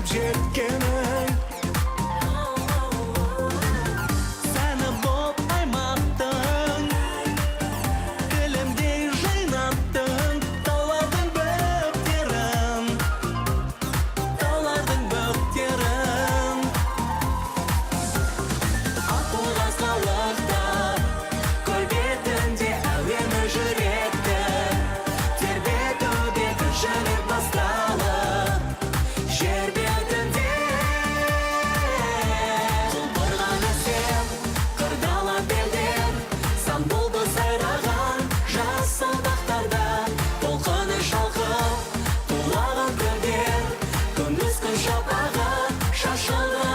келіп жеткенің. Сәні боп аймақтың, тілімдей жайнаттың, таулардың бөктерін, таулардың бөктерін. Аққуғаз қалықтап, көл бетінде әуені жүректі, тербетуде тіршілік басталып, жер бетінде құлпырған әсем, қырдала белден, сан бұлбұл сайраған жасыл бақтарда, толқыны шалқып, тулаған көлдер, күндіз күн шапағы шашылды